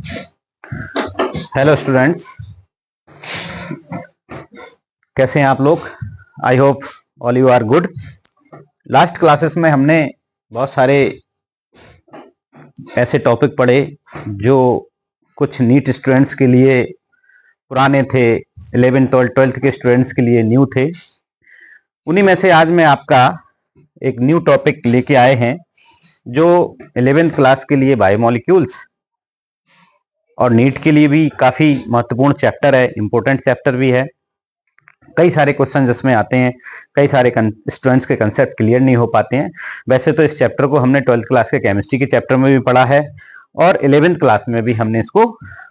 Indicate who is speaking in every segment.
Speaker 1: Hello students, कैसे हैं आप लोग? I hope all you are good. Last classes में हमने बहुत सारे ऐसे टॉपिक पढ़े जो कुछ नीट स्टूडेंट्स के लिए पुराने थे, 11th-12th के स्टूडेंट्स के लिए न्यू थे। उन्हीं में से आज मैं आपका एक न्यू टॉपिक लेके आए हैं जो 11th क्लास के लिए बायोमोलिक्यूल्स और नीट के लिए भी काफी महत्वपूर्ण चैप्टर है, इंपॉर्टेंट चैप्टर भी है। कई सारे क्वेश्चन जिसमें आते हैं, कई सारे स्टूडेंट्स के कंसेप्ट क्लियर नहीं हो पाते हैं। वैसे तो इस चैप्टर को हमने 12th क्लास के केमिस्ट्री के चैप्टर में भी पढ़ा है और 11th क्लास में भी हमने इसको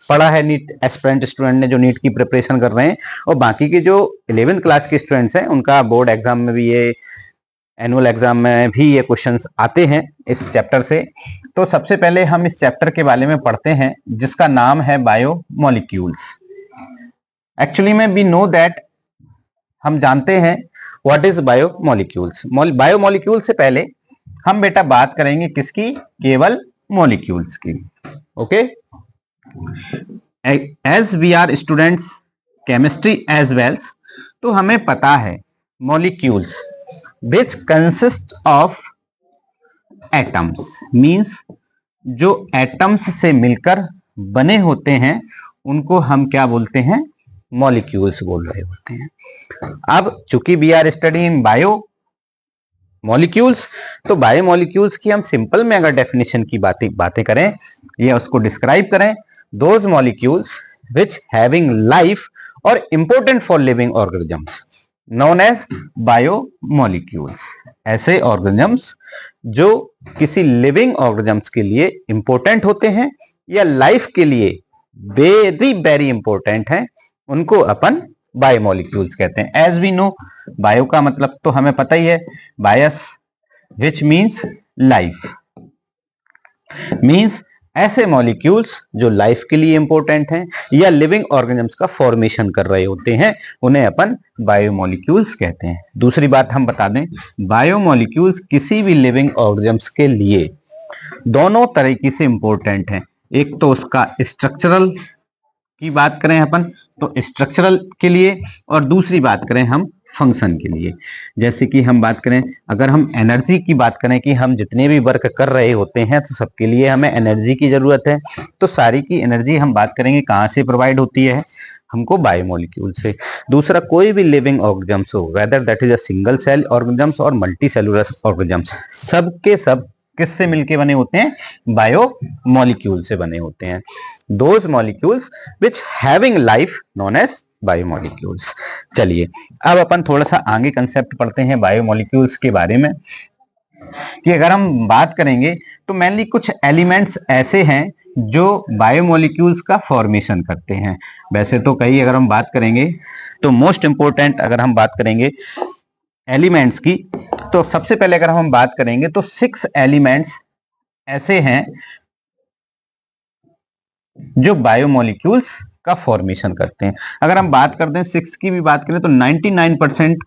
Speaker 1: पढ़ा है। नीट एस्पिरेंट स्टूडेंट ने जो नीट की प्रिपरेशन कर रहे हैं और बाकी के जो 11th क्लास के स्टूडेंट्स हैं उनका बोर्ड एग्जाम में भी ये, एनुअल एग्जाम में भी ये क्वेश्चंस आते हैं इस चैप्टर से। तो सबसे पहले हम इस चैप्टर के बारे में पढ़ते हैं जिसका नाम है बायोमोलिक्यूल्स। एक्चुअली में वी नो दैट, हम जानते हैं व्हाट इज बायोमोलिक्यूल्स। बायोमोलिक्यूल से पहले हम बेटा बात करेंगे किसकी? केवल मॉलिक्यूल्स की। Okay, as we are students chemistry as well, तो हमें पता है molecules which consist of atoms, means जो एटम्स से मिलकर बने होते हैं उनको हम क्या बोलते हैं? मॉलिक्यूल्स बोल रहे होते हैं। अब चूंकि we are study in biomolecules, तो बायो मॉलिक्यूल्स की हम सिंपल में अगर डेफिनेशन की बातें करें या उसको डिस्क्राइब करें, those molecules which having life और important for living organisms known as biomolecules. ऐसे ऑर्गेनिजम्स जो किसी लिविंग ऑर्गेनिजम्स के लिए इंपॉर्टेंट होते हैं या लाइफ के लिए वेरी वेरी इंपॉर्टेंट है, उनको अपन बायोमोलिक्यूल्स कहते हैं। एज वी नो, बायो का मतलब तो हमें पता ही है, बायस विच मींस लाइफ, मींस ऐसे मॉलिक्यूल्स जो लाइफ के लिए इंपॉर्टेंट हैं या लिविंग ऑर्गेनिजम्स का फॉर्मेशन कर रहे होते हैं, उन्हें अपन बायोमोलिक्यूल्स कहते हैं। दूसरी बात हम बता दें, बायोमोलिक्यूल्स किसी भी लिविंग ऑर्गेनिजम्स के लिए दोनों तरीके से इंपॉर्टेंट हैं। एक तो उसका स्ट्रक्चरल की बात करें अपन तो स्ट्रक्चरल के लिए, और दूसरी बात करें हम फंक्शन के लिए। जैसे कि हम बात करें, अगर हम एनर्जी की बात करें कि हम जितने भी वर्क कर रहे होते हैं तो सबके लिए हमें एनर्जी की जरूरत है, तो सारी की एनर्जी हम बात करेंगे कहाँ से प्रोवाइड होती है? हमको बायोमोलिक्यूल से। दूसरा, कोई भी लिविंग ऑर्गेनिजम्स हो, whether that is a single cell organisms और मल्टी सेलुलर ऑर्गेनिजम्स, सब के सब किससे मिलके बने होते हैं? बायोमोलिक्यूल से बने होते हैं। Those molecules which having life known as biomolecules. चलिए अब अपन थोड़ा सा आगे कंसेप्ट पढ़ते हैं बायोमोलिक्यूल्स के बारे में, कि अगर हम बात करेंगे तो मेनली कुछ एलिमेंट्स ऐसे हैं जो बायोमोलिक्यूल्स का फॉर्मेशन करते हैं। वैसे तो कई अगर हम बात करेंगे तो मोस्ट इंपोर्टेंट अगर हम बात करेंगे एलिमेंट्स की, तो सबसे पहले अगर हम बात करेंगे तो 6 एलिमेंट्स ऐसे हैं जो बायोमोलिक्यूल्स का फॉर्मेशन करते हैं। अगर हम बात करते हैं 6 की भी बात करें तो 99%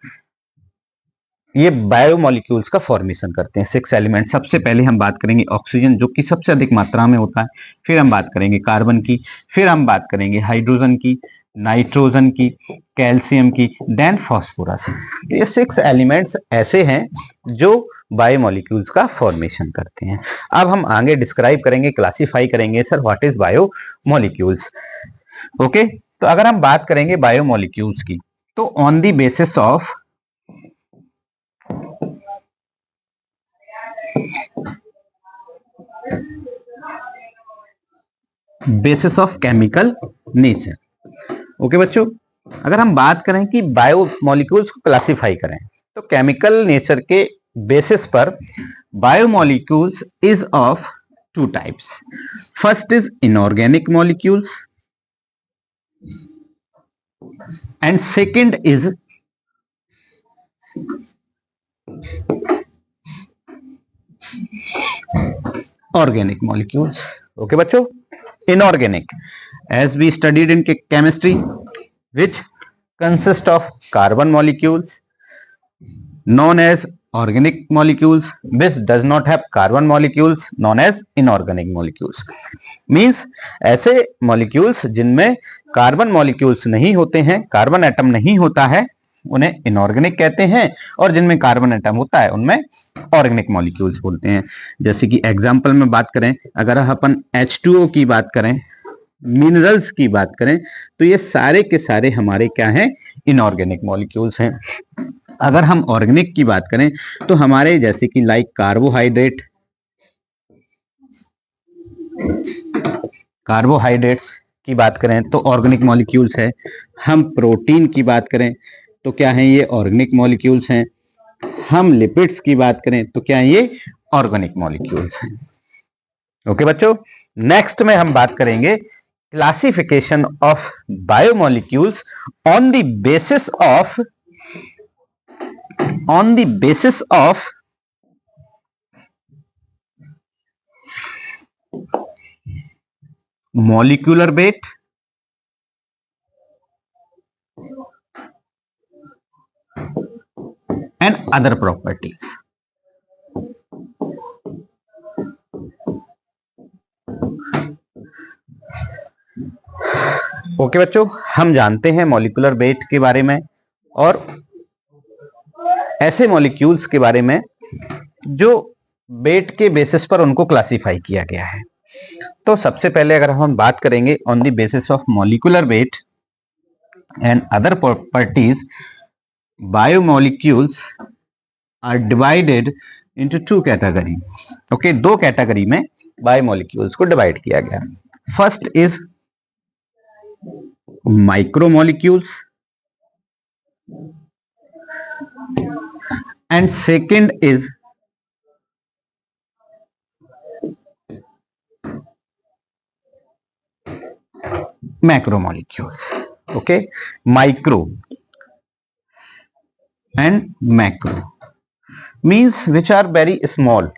Speaker 1: ये बायोमोलिक्यूल्स का फॉर्मेशन करते हैं। 6 एलिमेंट, सबसे पहले हम बात करेंगे ऑक्सीजन जो कि सबसे अधिक मात्रा में होता है, फिर हम बात करेंगे कार्बन की, फिर हम बात करेंगे हाइड्रोजन की, नाइट्रोजन की, कैल्शियम की, देन फास्फोरस। ये 6 एलिमेंट्स ऐसे हैं जो बायोमोलिक्यूल्स का फॉर्मेशन करते हैं। अब हम आगे डिस्क्राइब करेंगे, क्लासिफाई करेंगे, sir what is biomolecules. Okay, तो अगर हम बात करेंगे बायोमोलिक्यूल्स की, तो on the basis of chemical nature. Okay बच्चों, अगर हम बात करें कि बायोमोलिक्यूल्स को क्लासिफाई करें तो केमिकल नेचर के बेसिस पर biomolecules is of 2 types. First is inorganic molecules and second is organic molecules. Okay बच्चों, inorganic as we studied in chemistry which consist of carbon molecules known as organic molecules which does not have carbon molecules known as inorganic molecules. Means ऐसे molecules जिनमें carbon molecules नहीं होते हैं, carbon atom नहीं होता है, उन्हें inorganic कहते हैं, और जिनमें कार्बन एटम होता है उनमें ऑर्गेनिक मॉलिक्यूल्स बोलते हैं. जैसे कि एग्जांपल में बात करें, अगर अपन H2O की बात करें, मिनरल्स की बात करें, तो ये सारे के सारे हमारे क्या हैं, इनऑर्गेनिक मॉलिक्यूल्स हैं. अगर हम ऑर्गेनिक की बात करें तो हमारे जैसे कि लाइक कार्बोहाइड्रेट्स की बात करें तो ऑर्गेनिक मॉलिक्यूल्स है. हम प्रोटीन की बात करें तो क्या है, ये ऑर्गेनिक मॉलिक्यूल्स हैं. हम लिपिड्स की बात करें तो क्या है, ये ऑर्गेनिक मॉलिक्यूल्स हैं. ओके बच्चों, नेक्स्ट में हम बात करेंगे classification of biomolecules on the basis of molecular weight and other properties. Okay बच्चों, हम जानते हैं मॉलिक्यूलर वेट के बारे में और ऐसे मॉलिक्यूल्स के बारे में जो वेट के बेसिस पर उनको क्लासिफाई किया गया है. तो सबसे पहले अगर हम बात करेंगे on the basis of molecular weight and other properties, biomolecules are divided into two category. Okay, दो कैटेगरी में बायोमॉलिक्यूल्स को डिवाइड किया गया. First is micromolecules and second is macromolecules. Okay, micro and macro means which are very small,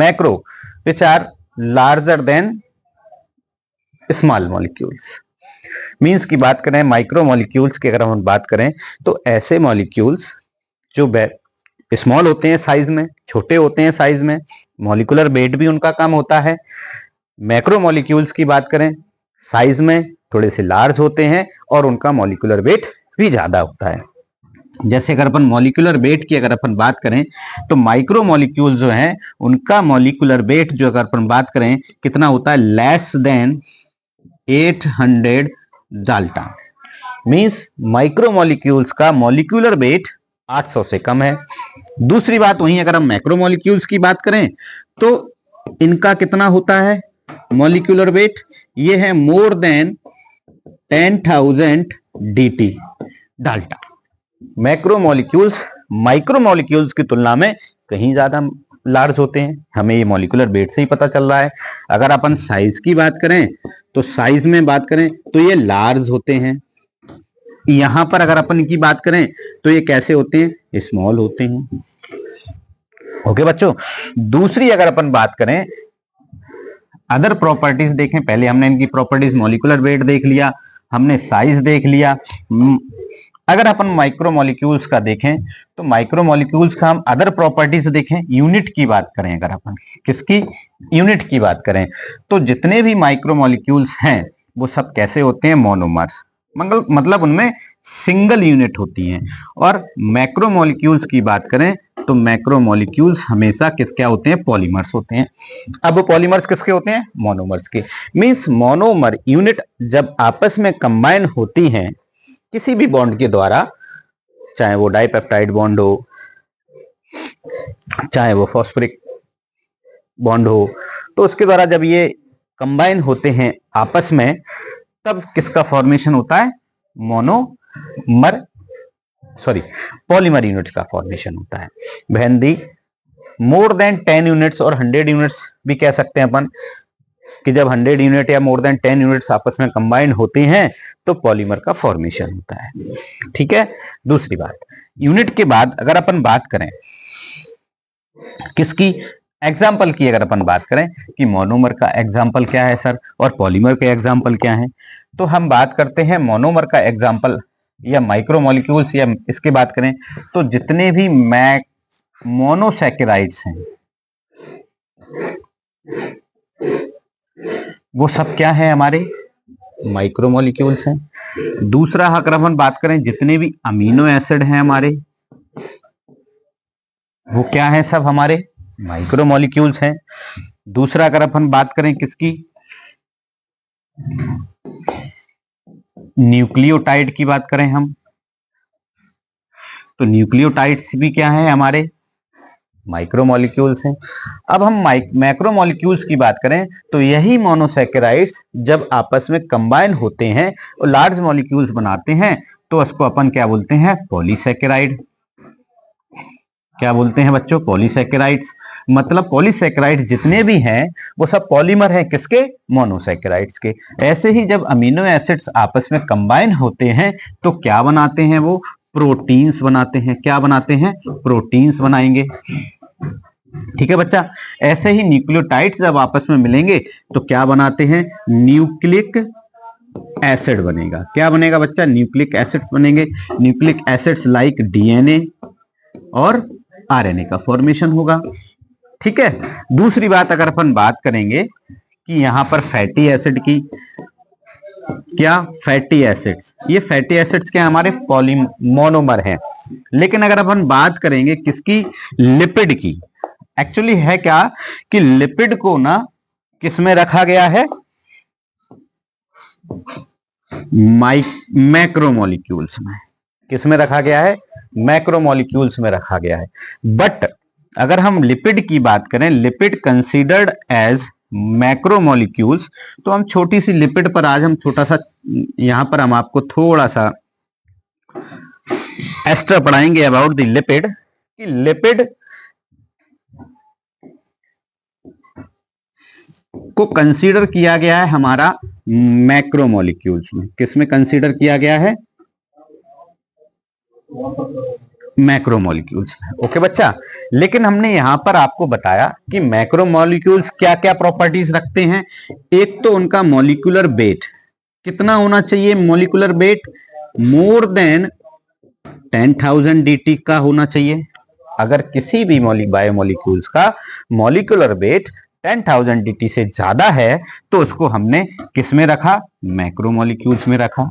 Speaker 1: macro which are larger than small molecules. means की बात करें micro molecules की, अगर हम बात करें तो ऐसे मॉलिक्यूल्स जो स्मॉल होते हैं साइज में, छोटे होते हैं साइज में, मॉलिक्यूलर वेट भी उनका कम होता है. मैक्रो मॉलिक्यूल्स की बात करें, साइज में थोड़े से लार्ज होते हैं और उनका मॉलिक्यूलर वेट भी ज्यादा होता है. जैसे अगर अपन मॉलिक्यूलर वेट की अगर अपन बात करें तो माइक्रो मॉलिक्यूल जो हैं उनका मॉलिक्यूलर वेट जो अगर अपन बात करें कितना होता है, less than 800 Dalton. Means micro molecules का मॉलिक्यूलर वेट 800 से कम है. दूसरी बात वहीं अगर हम मैक्रो मॉलिक्यूल्स की बात करें तो इनका कितना होता है मॉलिक्यूलर वेट, ये है more than 10,000 dt dalton. Macromolecules micromolecules की तुलना में कहीं ज्यादा लार्ज होते हैं. हमें ये मॉलिक्यूलर वेट से ही पता चल रहा है. अगर अपन साइज की बात करें तो साइज में बात करें तो ये लार्ज होते हैं. यहां पर अगर अपन की बात करें तो ये कैसे होते हैं, स्मॉल होते हैं. ओके बच्चों, दूसरी अगर अपन बात करें अदर प्रॉपर्टीज देखें, पहले हमने इनकी प्रॉपर्टीज मॉलिक्यूलर वेट देख लिया, हमने साइज देख लिया. अगर अपन माइक्रो मॉलिक्यूल्स का देखें तो माइक्रो मॉलिक्यूल्स का हम अदर प्रॉपर्टीज देखें, यूनिट की बात करें, अगर अपन किसकी यूनिट की बात करें तो जितने भी माइक्रो मॉलिक्यूल्स हैं वो सब कैसे होते हैं, मोनोमर्स, मतलब उनमें सिंगल यूनिट होती हैं. और मैक्रो मॉलिक्यूल्स की बात करें तो मैक्रो मॉलिक्यूल्स हमेशा क्या होते हैं, पॉलीमर्स होते हैं. अब पॉलीमर्स किसके होते हैं, मोनोमर्स के. मींस मोनोमर यूनिट जब आपस में कंबाइन होती हैं किसी भी बॉन्ड के द्वारा, चाहे वो डाइपेप्टाइड बॉन्ड हो, चाहे वो फॉस्फोरिक बॉन्ड हो, तो उसके द्वारा जब ये कंबाइन होते हैं आपस में तब किसका फॉर्मेशन होता है, पॉलीमर यूनिट्स का फॉर्मेशन होता है. भेंदी मोर देन 10 यूनिट्स और 100 यूनिट्स भी कह सकते हैं अपन कि जब 100 यूनिट या मोर देन 10 यूनिट्स आपस में कंबाइन होती हैं तो पॉलीमर का फॉर्मेशन होता है. ठीक है. दूसरी बात, यूनिट के बाद अगर अपन बात करें किसकी, एग्जाम्पल की अगर अपन बात करें कि मोनोमर का एग्जाम्पल क्या है सर और पॉलीमर के एग्जाम्पल क्या है, तो हम बात करते हैं मोनोमर का एग्जाम्पल या माइक्रोमोलिक्यूल्स या इसके बात करें तो जितने भी मोनोसैकेराइड्स हैं वो सब क्या है हमारे माइक्रोमोलिक्यूल्स हैं। दूसरा अगर अपन बात करें जितने भी अमीनो एसिड हैं हमारे वो क्या है, सब हमारे माइक्रोमोलिक्यूल्स हैं। दूसरा अगर अपन बात करें किसकी, न्यूक्लियोटाइड की बात करें हम, तो न्यूक्लियोटाइड्स भी क्या है हमारे माइक्रोमोलिक्यूल्स हैं। अब हम मैक्रोमोलिक्यूल्स की बात करें तो यही मोनोसैकेराइड्स जब आपस में कंबाइन होते हैं और लार्ज मॉलिक्यूल्स बनाते हैं तो उसको अपन क्या बोलते हैं, पॉलीसैकेराइड। क्या बोलते हैं बच्चों, पॉलीसैकेराइड्स। मतलब पॉलीसैकेराइड जितने भी हैं वो सब पॉलीमर हैं किसके, मोनोसैकेराइड्स के। ऐसे ही जब अमीनो एसिड्स आपस में कंबाइन होते हैं तो क्या बनाते हैं, वो प्रोटीन्स बनाते हैं। क्या बनाते हैं, प्रोटीन्स बनाएंगे। ठीक है बच्चा। ऐसे ही न्यूक्लियोटाइड्स जब आपस में मिलेंगे तो क्या बनाते हैं, न्यूक्लिक एसिड बनेगा। क्या बनेगा बच्चा, न्यूक्लिक एसिड्स बनेंगे। न्यूक्लिक एसिड्स लाइक डीएनए और आरएनए का फॉर्मेशन होगा। ठीक है। दूसरी बात अगर अपन बात करेंगे कि यहां पर फैटी एसिड की, क्या फैटी एसिड्स, ये फैटी एसिड्स क्या हमारे मोनोमर हैं। लेकिन अगर अपन बात करेंगे किसकी, लिपिड की, एक्चुअली है क्या कि लिपिड को ना किस में रखा गया है, मैक्रोमोलिक्यूल्स में। किस में रखा गया है, मैक्रोमोलिक्यूल्स में रखा गया है। बट अगर हम लिपिड की बात करें, लिपिड कंसीडर्ड एज मैक्रोमोलिक्यूल्स, तो हम छोटी सी लिपिड पर आज हम छोटा सा यहां पर हम आपको थोड़ा सा एक्स्ट्रा पढ़ाएंगे अबाउट द लिपिड, कि लिपिड को कंसीडर किया गया है हमारा मैक्रोमोलिक्यूल्स में। किसमें कंसीडर किया गया है, मैक्रोमोलिक्यूल्स में। ओके बच्चा। लेकिन हमने यहां पर आपको बताया कि मैक्रोमोलिक्यूल्स क्या क्या प्रॉपर्टीज रखते हैं। एक तो उनका मॉलिक्यूलर वेट कितना होना चाहिए, मॉलिक्यूलर वेट मोर देन 10,000 dt का होना चाहिए। अगर किसी भी बायोमोलिक्यूल्स का मॉलिक्यूलर वेट 10,000 dt से ज्यादा है तो उसको हमने किस में रखा, मैक्रोमोलिक्यूल्स में रखा।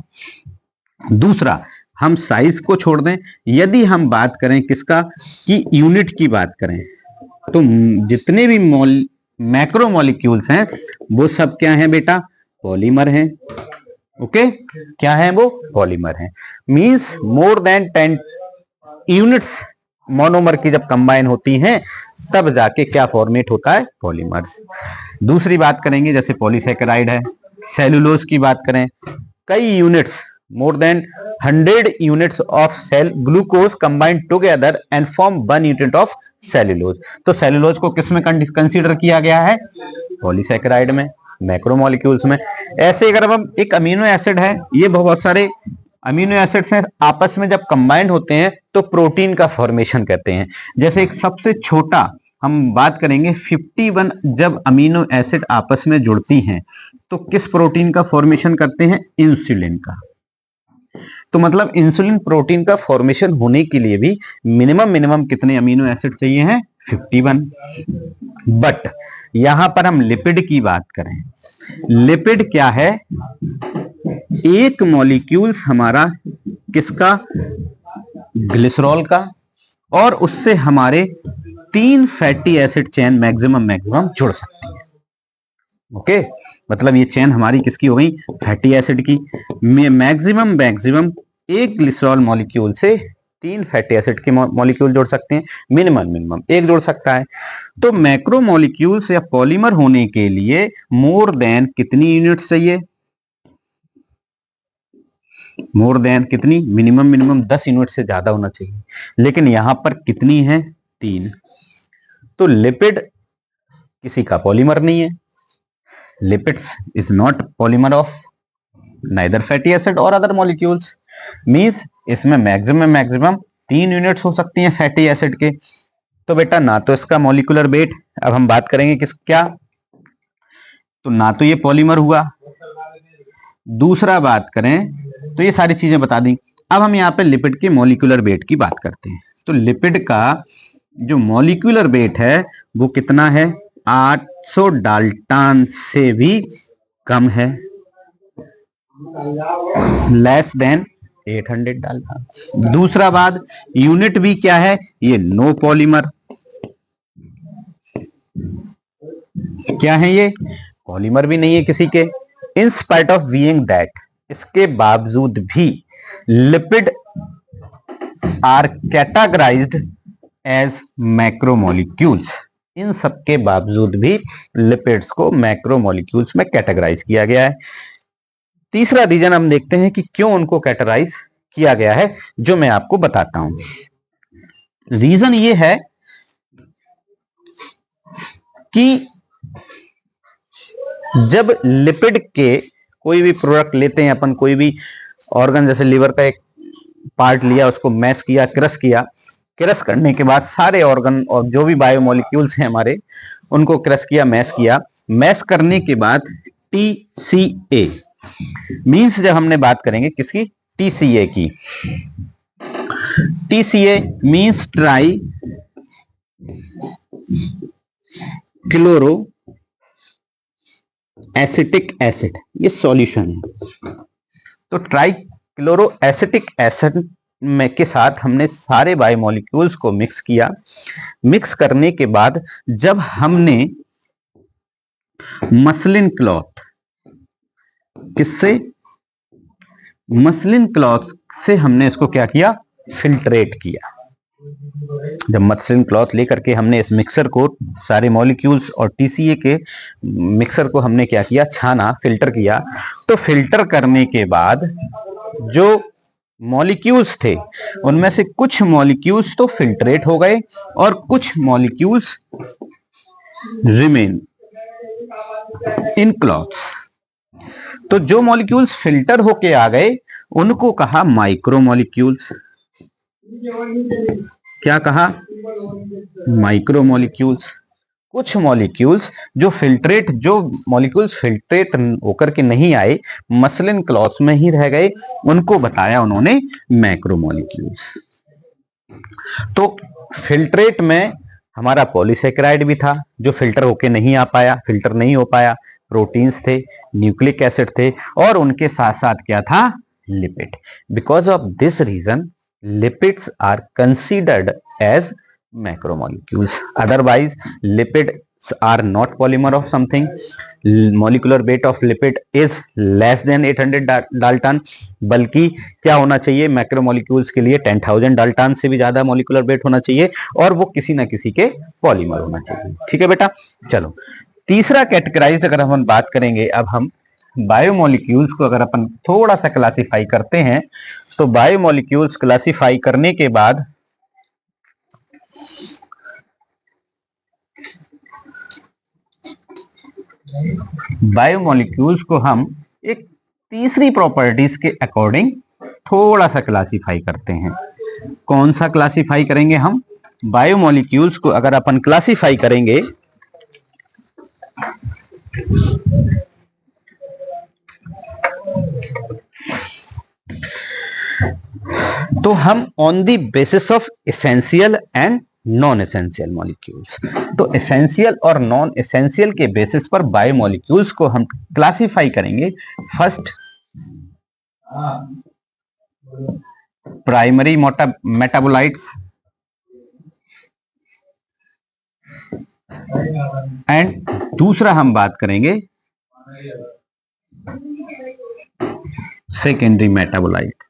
Speaker 1: दूसरा, हम साइज को छोड़ दें, यदि हम बात करें किसका, कि यूनिट की बात करें, तो जितने भी मैक्रोमोलिक्यूल्स हैं वो सब क्या हैं बेटा, पॉलीमर हैं। ओके, क्या है वो, पॉलीमर हैं। Means more than 10 units monomer की जब कंबाइन होती हैं तब जाके क्या फॉर्मेट होता है, पॉलीमर्स। दूसरी बात करेंगे जैसे पॉलीसैकेराइड है, सेलुलोज की बात करें, कई units more than 100 units of cell glucose combined together and form 1 unit of cellulose. तो सेलुलोज को किसमें कंसीडर किया गया है, पॉलीसैकेराइड में, मैक्रोमोलिक्यूल्स में। ऐसे अगर हम एक अमीनो एसिड है, ये बहुत सारे अमीनो एसिड्स हैं, आपस में जब कंबाइंड होते हैं तो प्रोटीन का फॉर्मेशन करते हैं। जैसे एक सबसे छोटा हम बात करेंगे 51 जब अमीनो एसिड आपस में जुड़ती हैं तो किस प्रोटीन का फॉर्मेशन करते हैं, इंसुलिन का। तो मतलब इंसुलिन प्रोटीन का फॉर्मेशन होने के लिए भी मिनिमम कितने अमीनो एसिड चाहिए हैं, 51। बट यहां पर हम लिपिड की बात करें, लिपिड क्या है, एक मॉलिक्यूल्स हमारा किसका, ग्लिसरॉल का, और उससे हमारे 3 फैटी एसिड चेन मैक्सिमम जुड़ सकती है। ओके, मतलब ये चेन हमारी किसकी हो गई, फैटी एसिड की। मैक्सिमम एक ग्लिसरॉल मॉलिक्यूल से 3 फैटी एसिड के मॉलिक्यूल जोड़ सकते हैं, मिनिमम एक जोड़ सकता है। तो मैक्रोमोलिक्यूल्स या पॉलीमर होने के लिए मोर देन कितनी यूनिट्स चाहिए, मोर देन कितनी, मिनिमम 10 यूनिट से ज्यादा होना चाहिए। लेकिन यहां पर कितनी है, 3। तो लिपिड किसी का पॉलीमर नहीं है, lipids is not polymer of neither fatty acid और अदर मॉलिक्यूल्स। मींस इसमें मैक्सिमम 3 यूनिट्स हो सकती हैं फैटी एसिड के। तो बेटा ना तो इसका मॉलिक्यूलर वेट, अब हम बात करेंगे किस क्या, तो ना तो ये पॉलीमर हुआ। दूसरा बात करें तो ये सारी चीजें बता दी। अब हम यहाँ पे लिपिड के मॉलिक्यूलर वेट की बात करते हैं। तो लिपिड का जो मॉलिक्यूलर वेट है वो कितना है? 800 डाल्टन से भी कम है, लेस देन 800 डाल्टन। दूसरा बात, यूनिट भी क्या है? ये नो पॉलीमर। क्या है ये? पॉलीमर भी नहीं है किसी के। In spite of being that, इसके बावजूद भी lipid are categorized as macromolecules. इन सब के बावजूद भी लिपिड्स को मैक्रोमोलिक्यूल्स में कैटेगराइज किया गया है। तीसरा रीजन हम देखते हैं कि क्यों उनको कैटेगराइज किया गया है, जो मैं आपको बताता हूं। रीजन ये है कि जब लिपिड के कोई भी प्रोडक्ट लेते हैं अपन, कोई भी ऑर्गन, जैसे लीवर का एक पार्ट लिया, उसको मैश किया, क्रश किया, क्रश करने के बाद सारे ऑर्गन और जो भी बायोमोलिक्यूल्स हैं हमारे, उनको क्रश किया, मैश किया। मैश करने के बाद TCA मींस, जब हमने बात करेंगे किसकी? TCA की। TCA means try chloro acetic acid, ये सॉल्यूशन है। तो ट्राई क्लोरो एसिटिक एसिड में के साथ हमने सारे बायोमोलिक्यूल्स को मिक्स किया। मिक्स करने के बाद जब हमने मसलिन क्लॉथ, किससे? मसलिन क्लॉथ से हमने इसको क्या किया? फिल्ट्रेट किया। जब मसलिन क्लॉथ लेकर के हमने इस मिक्सर को, सारे मॉलिक्यूल्स और TCA के मिक्सर को हमने क्या किया? छाना, फिल्टर किया। तो फिल्टर करने के बाद जो मॉलिक्यूल्स थे उनमें से कुछ मॉलिक्यूल्स तो फिल्ट्रेट हो गए और कुछ मॉलिक्यूल्स रिमेन इन क्लॉथ्स। तो जो मॉलिक्यूल्स फिल्टर होके आ गए उनको कहा माइक्रोमोलिक्यूल्स। क्या कहा? माइक्रोमोलिक्यूल्स। कुछ मॉलिक्यूल्स जो मॉलिक्यूल्स फिल्ट्रेट होकर के नहीं आए, मसलिन क्लॉथ में ही रह गए, उनको बताया उन्होंने मैक्रोमोलिक्यूल्स। तो फिल्ट्रेट में हमारा पॉलीसेकेराइड भी था जो फिल्टर होके नहीं आ पाया, फिल्टर नहीं हो पाया। प्रोटीन्स थे, न्यूक्लिक एसिड थे, और उनके साथ साथ क्या था? Lipid. Because of this reason lipids are considered as macromolecules. Otherwise, lipids are not polymer of something. Molecular weight of lipid is less than 800 Dalton. बल्कि क्या होना चाहिए? मैक्रोमोलिक्यूल्स के लिए 10,000 डाल्टन से भी ज्यादा मोलिकुलर वेट होना चाहिए, और वो किसी ना किसी के पॉलीमर होना चाहिए। ठीक है बेटा, चलो तीसरा कैटेगराइज अगर हम बात करेंगे, अब हम बायोमोलिक्यूल्स को अगर अपन थोड़ा सा क्लासिफाई करते हैं, तो बायोमोलिक्यूल्स क्लासिफाई करने के बाद बायोमोलिक्यूल्स को हम एक तीसरी प्रॉपर्टीज के अकॉर्डिंग थोड़ा सा क्लासिफाई करते हैं। कौन सा क्लासिफाई करेंगे हम? बायोमोलिक्यूल्स को अगर अपन क्लासिफाई करेंगे तो हम on the basis of essential and non essential molecules, तो एसेंशियल और नॉन एसेंशियल के बेसिस पर बायोमोलिक्यूल्स को हम क्लासिफाई करेंगे। फर्स्ट, प्राइमरी मेटाबोलाइट्स एंड दूसरा हम बात करेंगे सेकेंडरी मेटाबोलाइट।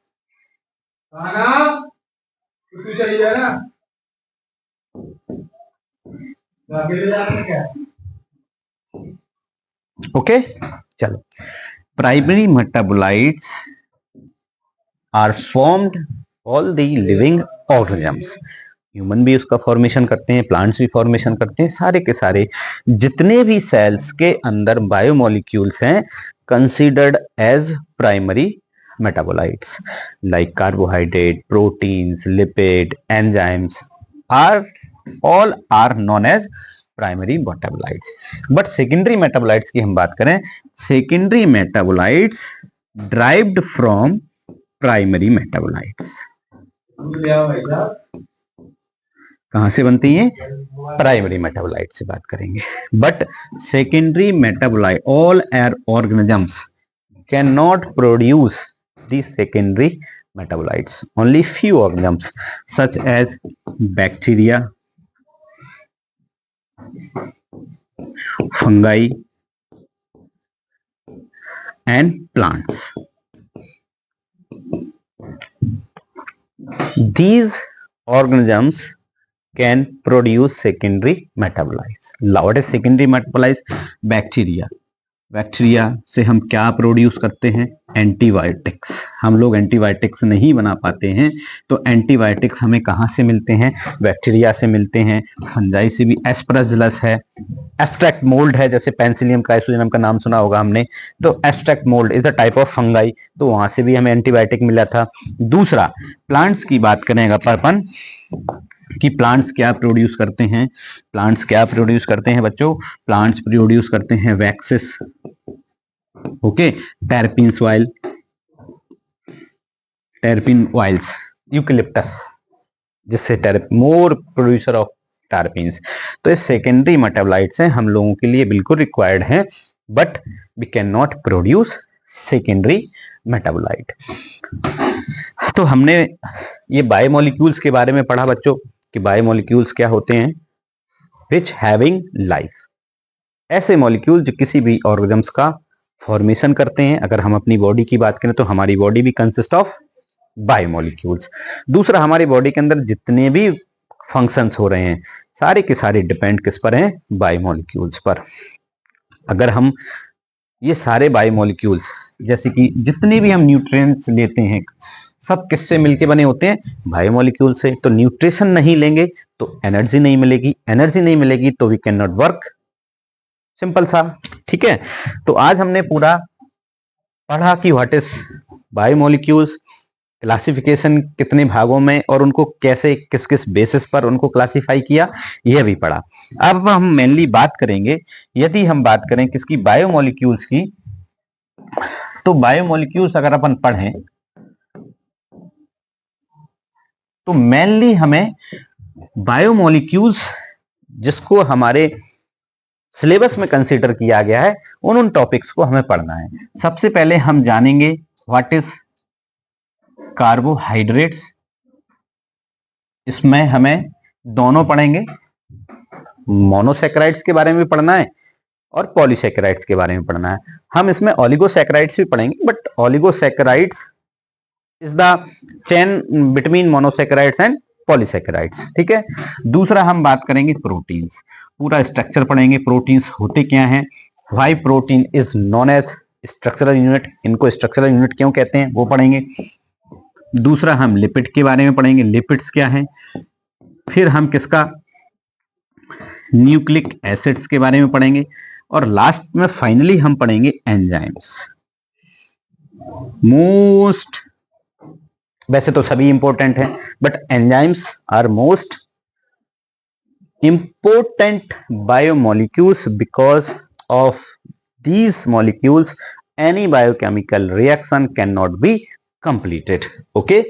Speaker 1: ओके, चलो। Primary metabolites are formed all the living organisms. Human भी उसका फॉर्मेशन करते हैं, प्लांट्स भी फॉर्मेशन करते हैं, सारे के सारे जितने भी सेल्स के अंदर बायोमोलिक्यूल्स हैं considered as primary metabolites, like carbohydrate, proteins, lipid, enzymes all are known as primary metabolites. But secondary metabolites की हम बात करें, secondary metabolites derived from primary metabolites. कहां से बनती हैं? प्राइमरी मेटाबोलाइट से बात करेंगे। But secondary metabolite, all air organisms can not produce the secondary metabolites. Only few organisms such as bacteria, fungi and plants. These organisms can produce secondary metabolites. What is secondary metabolites? Bacteria. Bacteria से हम क्या produce करते हैं? Antibiotics. हम लोग antibiotics नहीं बना पाते हैं, तो एंटीबायोटिक्स हमें कहाँ से मिलते हैं? बैक्टीरिया से मिलते हैं। फंजाई से भी, एस्पराजिलस है, एब्स्ट्रैक्ट मोल्ड है, जैसे पेंसिलियम क्राइसोडियम का नाम सुना होगा हमने, तो abstract mould is a type of fungi, तो वहां से भी हमें एंटीबायोटिक मिला था। दूसरा, प्लांट्स की बात करेंगे अपन कि प्लांट्स क्या प्रोड्यूस करते हैं। प्लांट्स क्या प्रोड्यूस करते हैं बच्चों? प्लांट्स प्रोड्यूस करते हैं waxes, okay, terpenes oil, terpene oils, eucalyptus, जिससे मोर प्रोड्यूसर ऑफ टर्पीन्स। तो ये सेकेंडरी मेटाबोलाइट्स हैं, हम लोगों के लिए बिल्कुल रिक्वायर्ड हैं, but we can not produce secondary metabolite. तो हमने ये बायोमोलिक्यूल्स के बारे में पढ़ा बच्चों कि बायोमोलिक्यूल्स क्या होते हैं? विच हैविंग लाइफ, ऐसे मॉलिक्यूल जो किसी भी ऑर्गेनिजम्स का फॉर्मेशन करते हैं। अगर हम अपनी बॉडी की बात करें तो हमारी बॉडी भी कंसिस्ट ऑफ बायोमोलिक्यूल्स। दूसरा, हमारी बॉडी के अंदर जितने भी फंक्शंस हो रहे हैं सारे के सारे डिपेंड किस पर हैं? बायोमोलिक्यूल्स पर। अगर हम ये सारे बायोमोलिक्यूल्स, जैसे कि जितने भी हम न्यूट्रिएंट्स लेते हैं, सब किससे मिलके बने होते हैं? बायोमोलिक्यूल से। तो न्यूट्रिशन नहीं लेंगे तो एनर्जी नहीं मिलेगी, एनर्जी नहीं मिलेगी तो we can not work, simple सा, ठीक है। तो आज हमने पूरा पढ़ा कि व्हाट इज बायोमोलिक्यूल्स, क्लासिफिकेशन कितने भागों में और उनको कैसे किस किस बेसिस पर उनको क्लासिफाई किया, यह भी पढ़ा। अब हम मेनली बात करेंगे, यदि हम बात करें किसकी? बायोमोलिक्यूल्स की। तो बायोमोलिक्यूल्स अगर अपन पढ़ें तो मेनली हमें बायोमोलिक्यूल्स जिसको हमारे सिलेबस में कंसीडर किया गया है उन टॉपिक्स को हमें पढ़ना है। सबसे पहले हम जानेंगे व्हाट इज कार्बोहाइड्रेट्स। इसमें हमें दोनों पढ़ेंगे, मोनोसैकेराइड्स के बारे में पढ़ना है और पॉलीसैकेराइड्स के बारे में पढ़ना है। हम इसमें ओलिगोसैकेराइड्स भी पढ़ेंगे, but oligosaccharides is the chain between monosaccharides and polysaccharides, ठीक है। दूसरा हम बात करेंगे प्रोटीन्स, पूरा स्ट्रक्चर पढ़ेंगे, प्रोटीन्स होते क्या हैं, why protein is known as structural unit, इनको स्ट्रक्चरल यूनिट क्यों कहते हैं वो पढ़ेंगे। दूसरा हम लिपिड के बारे में पढ़ेंगे, लिपिड्स क्या हैं। फिर हम किसका? न्यूक्लिक एसिड्स के बारे में पढ़ेंगे। और लास्ट में फाइनली हम पढ़ेंगे एंजाइम्स। मोस्ट, वैसे तो सभी इंपॉर्टेंट हैं, but enzymes are most important biomolecules because of these molecules any biochemical reaction cannot be completed, okay।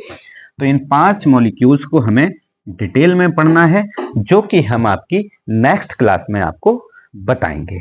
Speaker 1: तो इन 5 मॉलिक्यूल्स को हमें डिटेल में पढ़ना है, जो कि हम आपकी नेक्स्ट क्लास में आपको बताएंगे।